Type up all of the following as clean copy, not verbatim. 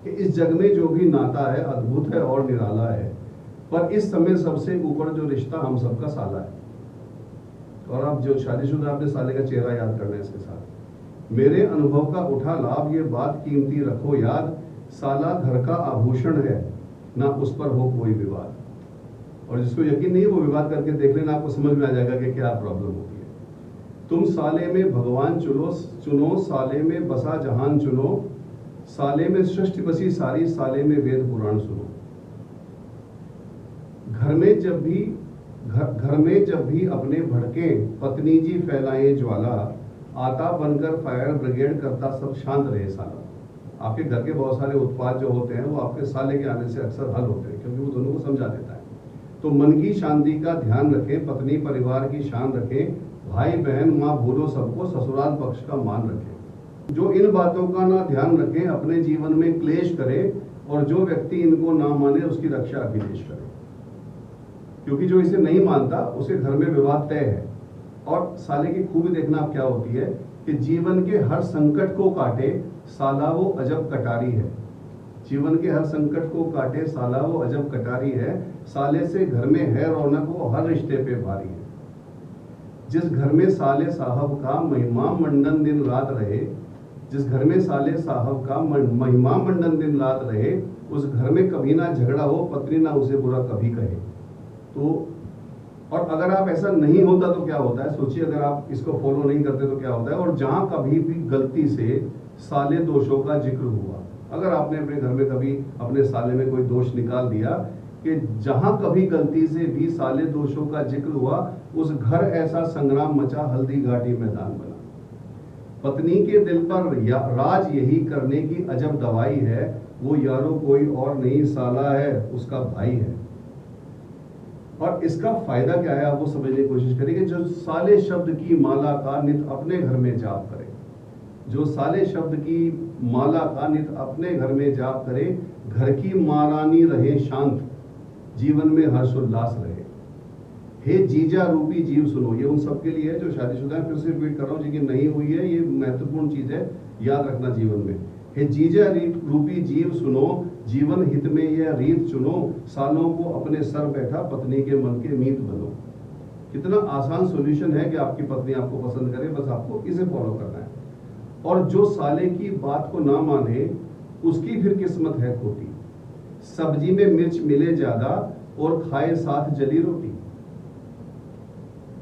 कि इस जग में जो भी नाता है अद्भुत है और निराला है, पर इस समय सबसे ऊपर जो रिश्ता हम सबका साला है। और आप जो शादीशुदा आपने साले का चेहरा याद करना है इसके साथ। मेरे अनुभव का उठा लाभ, ये बात कीमती रखो याद, साला घर का आभूषण है, ना उस पर हो कोई विवाद। और जिसको यकीन नहीं वो विवाद करके देख लेना, आपको समझ में आ जाएगा कि क्या प्रॉब्लम होती है। तुम साले में भगवान चुनो, साले में बसा जहान चुनो, साले में सृष्टि बसी सारी, साले में वेद पुराण सुनो। घर में जब भी अपने भड़के, पत्नी जी फैलाए ज्वाला, आता बनकर फायर ब्रिगेड करता सब शांत रहे साला। आपके घर के बहुत सारे उत्पाद जो होते हैं वो आपके साले के आने से अक्सर हल होते हैं, क्योंकि वो दोनों को समझा देता है। तो मन की शांति का ध्यान रखें, पत्नी परिवार की शान रखें, भाई बहन माँ भूलो सबको, ससुराल पक्ष का मान रखें। जो इन बातों का ना ध्यान रखें अपने जीवन में क्लेश करे, और जो व्यक्ति इनको ना माने उसकी रक्षा अखिलेश करे। क्योंकि जो इसे नहीं मानता उसे घर में विवाद तय है। और साले की खूबी देखना आप क्या होती है कि जीवन के हर संकट को काटे साला वो अजब कटारी है। जीवन के हर संकट को काटे साला वो अजब कटारी है, साले से घर में है रौनक वो हर रिश्ते पे भारी है। जिस घर में साले साहब का महिमा मंडन दिन रात रहे, जिस घर में साले साहब का महिमा मंडन दिन रात रहे, उस घर में कभी ना झगड़ा हो, पत्नी ना उसे बुरा कभी कहे। तो और अगर आप ऐसा नहीं होता तो क्या होता है, सोचिए अगर आप इसको फॉलो नहीं करते तो क्या होता है। और जहां कभी भी गलती से साले दोषों का जिक्र हुआ, अगर आपने अपने घर में कभी अपने साले में कोई दोष निकाल दिया, कि जहां कभी गलती से भी साले दोषों का जिक्र हुआ, उस घर ऐसा संग्राम मचा हल्दी घाटी मैदान बना। पत्नी के दिल पर राज यही करने की अजब दवाई है, वो यारो कोई और नहीं साला है उसका भाई है। और इसका फायदा क्या है आप वो समझने की कोशिश करिए। जो साले शब्द की माला का नित अपने घर में जाप करे, जो साले शब्द की माला का नित अपने घर में जाप करे, घर की महारानी रहे शांत, जीवन में हर्षोल्लास रहे। हे जीजा रूपी जीव सुनो, ये उन सबके लिए है जो शादीशुदा है। फिर से रिपीट कर रहा हूँ, जिनकी नहीं हुई है, ये महत्वपूर्ण चीज है, याद रखना जीवन में। हे जीजा रूपी जीव सुनो, जीवन हित में यह रीत चुनो, सालों को अपने सर बैठा पत्नी के मन के मीत बनो। कितना आसान सॉल्यूशन है कि आपकी पत्नी आपको पसंद करे, बस आपको इसे फॉलो करना है। और जो साले की बात को ना माने उसकी फिर किस्मत है खोटी। सब्जी में मिर्च मिले ज्यादा और खाए साथ जली रोटी।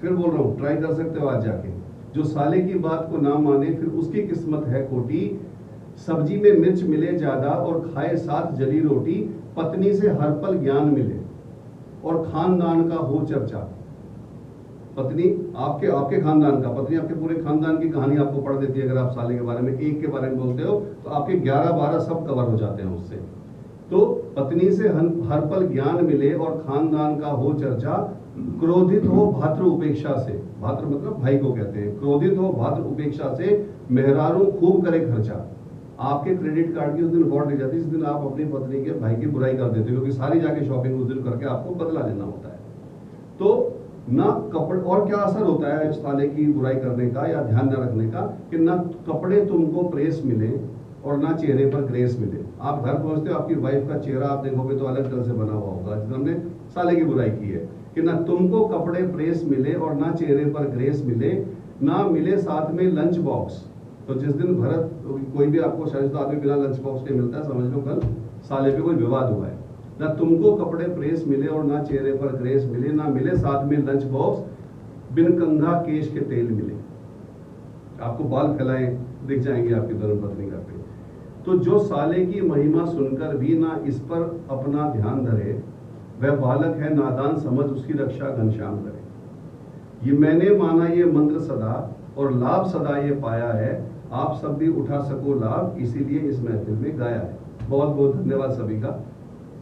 फिर बोल रहा हूं, ट्राई कर सकते हो आज जाके। जो साले की बात को ना माने फिर उसकी किस्मत है खोटी। सब्जी में मिर्च मिले ज्यादा और खाए साथ जली रोटी, पत्नी से हर पल ज्ञान मिले और खानदान का हो चर्चा। पत्नी आपके खानदान का, पत्नी आपके पूरे खानदान की कहानी आपको पढ़ देती है। अगर आप साले के बारे में, एक के बारे में बोलते हो तो आपके 11-12 सब कवर हो जाते हैं उससे। तो पत्नी से हर पल ज्ञान मिले और खानदान का हो चर्चा, क्रोधित हो भातृ उपेक्षा से, भातृ मतलब भाई को कहते हैं, क्रोधित हो भातृ उपेक्षा से, मेहरारू खूब करे खर्चा। आपके क्रेडिट कार्ड की उस दिन वॉट ले जाती है, इस दिन आप अपनी पत्नी के भाई की बुराई कर देते हो, क्योंकि सारी जाके शॉपिंग उस दिन करके आपको बदला लेना होता है। तो ना कपड़े, और क्या असर होता है साले की बुराई करने का या ध्यान न रखने का, कि ना कपड़े तुमको प्रेस मिले और ना चेहरे पर ग्रेस मिले। आप घर पहुंचते हो, आपकी वाइफ का चेहरा आप देखोगे तो अलग तरह से बना हुआ होगा, जिसने हमने साले की बुराई की है। कि ना तुमको कपड़े प्रेस मिले और ना चेहरे पर ग्रेस मिले, ना मिले साथ में लंच बॉक्स। तो जिस दिन भरत कोई भी आपको शादीशुदा आदमी बिना लंच बॉक्स के मिलता है, समझ लो कल साले पे कोई विवाद हुआ है। ना तुमको कपड़े प्रेस मिले और ना चेहरे पर ग्रेस मिले, ना मिले साथ में लंच बॉक्स, बिन कंघा केश के तेल मिले। आपको बाल फैलाए दिख जाएंगे आपकी धर्मपत्नी का पे। तो जो साले की महिमा सुनकर भी ना इस पर अपना ध्यान धरे, वह बालक है नादान समझ उसकी रक्षा घनश्याम करे। ये मैंने माना ये मंत्र सदा और लाभ सदा ये पाया है, आप सब भी उठा सको लाभ, इसीलिए इस महफिल में गाया है। बहुत बहुत धन्यवाद सभी का।